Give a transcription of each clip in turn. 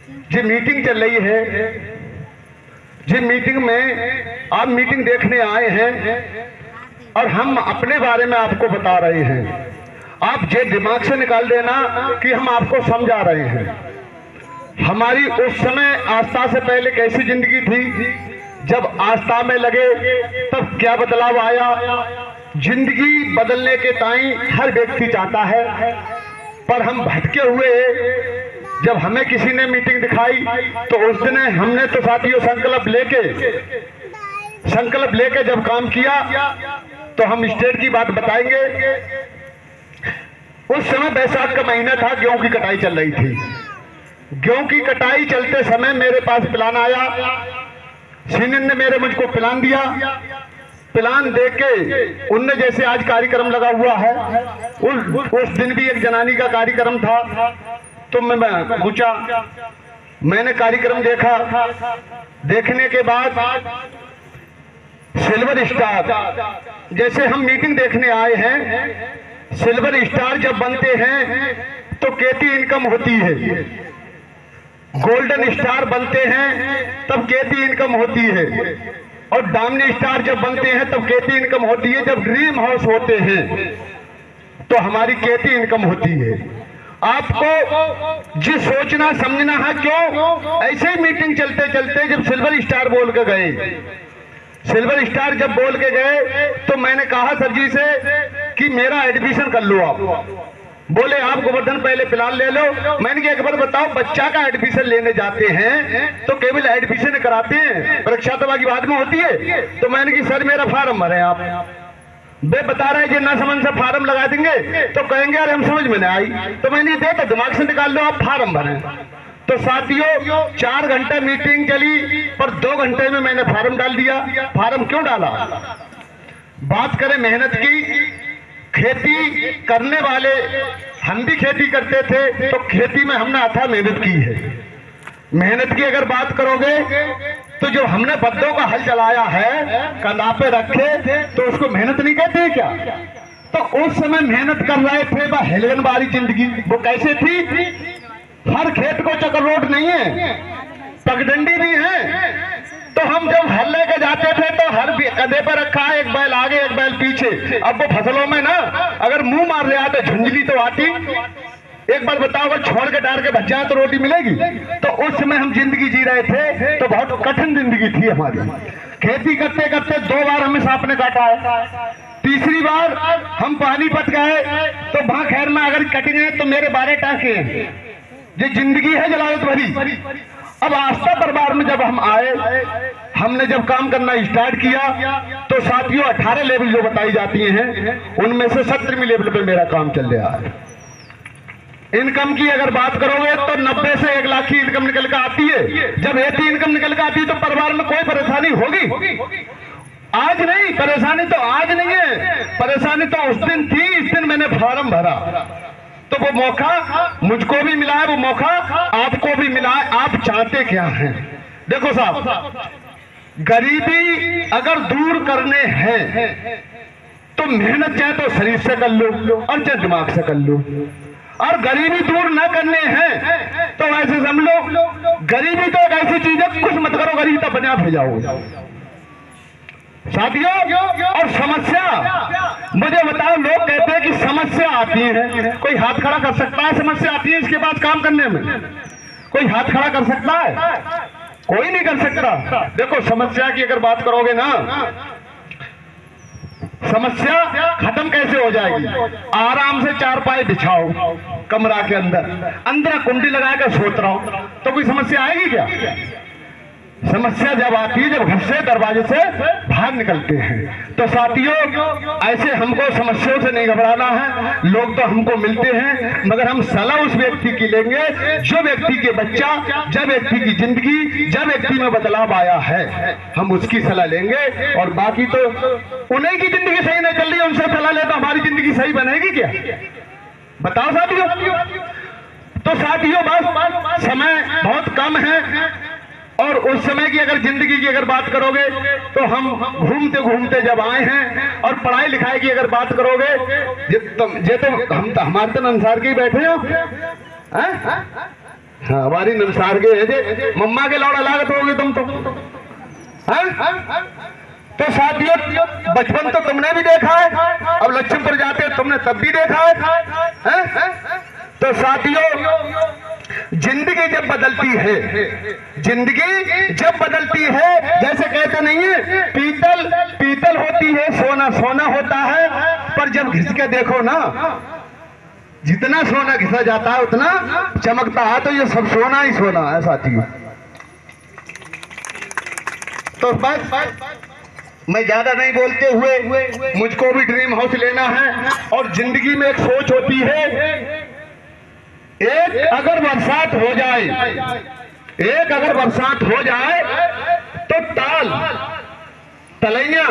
जी meeting चल रही है, जी मीटिंग में आप मीटिंग देखने आए हैं और हम अपने बारे में आपको बता रहे हैं। आप ये दिमाग से निकाल देना कि हम आपको समझा रहे हैं। हमारी उस समय आस्था से पहले कैसी जिंदगी थी, जब आस्था में लगे तब क्या बदलाव आया। जिंदगी बदलने के टाइम हर व्यक्ति चाहता है, पर हम भटके हुए। जब हमें किसी ने मीटिंग दिखाई तो उस दिन हमने तो साथियों संकल्प लेके जब काम किया तो हम स्टेट की बात बताएंगे। उस समय बैसाख का महीना था, गेहूं की कटाई चल रही थी। गेहूं की कटाई चलते समय मेरे पास प्लान आया। सीनियर ने मेरे मुझको प्लान दिया। प्लान देके उनने जैसे आज कार्यक्रम लगा हुआ है, उस दिन भी एक जनानी का कार्यक्रम था। तो मैं पूछा, मैंने कार्यक्रम देखा। देखने के बाद सिल्वर स्टार, जैसे हम मीटिंग देखने आए हैं, सिल्वर स्टार जब बनते हैं तो खेती इनकम होती है। गोल्डन स्टार बनते हैं तब खेती इनकम होती है, और डायमंड स्टार जब बनते हैं तब खेती इनकम होती है। जब ड्रीम हाउस होते हैं तो हमारी खेती इनकम होती है। आपको जी सोचना समझना है क्यों। ऐसे ही मीटिंग चलते चलते जब सिल्वर स्टार बोल के गए, सिल्वर स्टार जब बोल के गए तो मैंने कहा सर जी से कि मेरा एडमिशन कर लो आप। बोले आप गोवर्धन पहले प्लान ले लो। मैंने कहा एक बार बताओ, बच्चा का एडमिशन लेने जाते हैं तो केवल एडमिशन कराते हैं, परीक्षा तो बाकी बाद में होती है। तो मैंने कहा सर मेरा फार्म भरे आप। वे बता रहे हैं ना समझ से फार्म लगा देंगे, तो कहेंगे अरे हम समझ में नहीं आई। तो मैंने दे तो दिमाग से निकाल लो, आप फार्म भरें। तो साथियों 4 घंटे मीटिंग चली, पर 2 घंटे में मैंने फार्म डाल दिया। फार्म क्यों डाला? बात करें मेहनत की, खेती करने वाले हम भी खेती करते थे, तो खेती में हमने अथाह मेहनत की है। मेहनत की अगर बात करोगे तो जो हमने बद्दों का हल चलाया है कंधा पे रखे, तो उसको मेहनत नहीं कहते क्या? तो उस समय मेहनत कर रहे थे, वह हेलगन वाली जिंदगी। वो कैसे थी? हर खेत को चक्कर रोड नहीं है, पगडंडी भी है। तो हम जब हल लेके जाते थे तो हर कंधे पर रखा है, एक बैल आगे एक बैल पीछे। अब वो फसलों में ना अगर मुंह मार ले आते झुंझली तो आती। एक बार बताओ, अगर छोड़ के डाल के बच जाए तो रोटी मिलेगी? तो उस समय हम जिंदगी जी रहे थे, तो बहुत कठिन जिंदगी थी हमारी। खेती करते करते 2 बार हमें सांप ने काटा है। तीसरी बार हम पानीपत गए तो वहां खैर में अगर कटेंगे तो मेरे 12 टाँके हैं। ये जिंदगी है जलालत भरी। अब आस्था दरबार में जब हम आए, हमने जब काम करना स्टार्ट किया तो साथियों 18 लेवल जो बताई जाती हैं उनमें से 17वीं लेवल पे मेरा काम चल रहा है। इनकम की अगर बात करोगे तो 90 से 1 लाख की इनकम निकल कर आती है। जब ऐसी इनकम निकल कर आती है तो परिवार में कोई परेशानी होगी? आज नहीं, परेशानी तो आज नहीं है, परेशानी तो उस दिन थी। इस दिन मैंने फार्म भरा तो वो मौका मुझको भी मिला है, वो मौका आपको भी मिला है। आप चाहते क्या हैं? देखो साहब, गरीबी अगर दूर करने हैं तो मेहनत चाहे तो शरीर से कर लो और चाहे दिमाग से कर लो। और गरीबी दूर न करने हैं तो ऐसे समझ लो, गरीबी तो एक ऐसी चीज है, कुछ मत करो, गरीबी तो अपने आप हो जाओ साथियों। और समस्या मुझे बताओ, लोग कहते हैं कि समस्या आती है, कोई हाथ खड़ा कर सकता है समस्या आती है इसके पास काम करने में? कोई हाथ खड़ा कर सकता है? कोई नहीं कर सकता। देखो समस्या की अगर बात करोगे ना, समस्या खत्म कैसे हो जाएगी? आराम से 4 पाए बिछाओ कमरा के अंदर कुंडी लगाकर सोच रहा हूं तो कोई समस्या आएगी क्या? समस्या जब आती है जब घर से दरवाजे से बाहर निकलते हैं। तो साथियों ऐसे हमको समस्याओं से नहीं घबराना है। लोग तो हमको मिलते हैं, मगर हम सलाह उस व्यक्ति की लेंगे जो व्यक्ति के बच्चा, जब व्यक्ति की जिंदगी, जब व्यक्ति में बदलाव आया है, हम उसकी सलाह लेंगे। और बाकी तो उन्हीं की जिंदगी सही नहीं चल रही है, उनसे सलाह ले तो हमारी जिंदगी सही बनेगी क्या? बताओ साथियों। तो साथियों बस समय बहुत कम है, और उस समय की अगर जिंदगी की अगर बात करोगे तो हम घूमते घूमते जब आए हैं। और पढ़ाई लिखाई की अगर बात करोगे ये तो हम तो हमारे तो अनुसार के ही बैठे हो। हाँ, हमारी नमसार के है जे मम्मा के लौड़ा लागत होगे तुम तो। हाँ? तो साथियों, बचपन तो तुमने भी देखा है, अब लक्ष्मणपुर जाते तुमने तब भी देखा है? तो साथियों, जिंदगी जब बदलती है, जिंदगी जब बदलती है, जैसे कहते नहीं है पीतल पीतल होती है, सोना सोना होता है, पर जब घिस के देखो ना, जितना सोना घिसा जाता है उतना चमकता है, तो ये सब सोना ही सोना है साथियों। तो बस मैं ज्यादा नहीं बोलते हुए, मुझको भी ड्रीम हाउस लेना है, और जिंदगी में एक सोच होती है, एक अगर बरसात हो जाए, एक अगर बरसात हो जाए तो ताल तलैया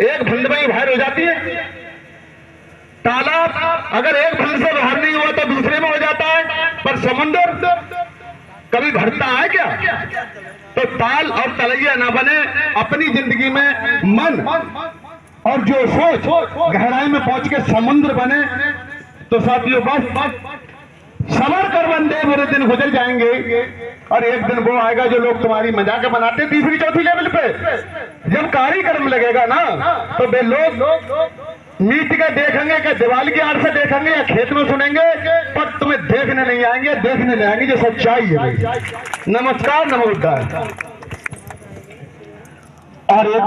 एक भंड में ही बाहर हो जाती है। तालाब अगर एक भंड से बाहर नहीं हुआ तो दूसरे में हो जाता है, पर समुद्र कभी भरता है क्या? तो ताल और तलैया ना बने, अपनी जिंदगी में मन और जो सोच गहराई में पहुंच के समुद्र बने। तो साथियों, बस सबर कर बंदे, बुरे दिन गुजर जाएंगे, और एक दिन वो आएगा जो लोग तुम्हारी मजाक बनाते तीसरी चौथी लेवल पे, जब कार्यक्रम लगेगा ना, तो वे लोग मीट के देखेंगे कि दीवार की आड़ से देखेंगे या खेत में सुनेंगे, पर तुम्हें देखने नहीं आएंगे, देखने नहीं आएंगे जो सच्चाई है भाई। नमस्कार, नमोद्धार। और एक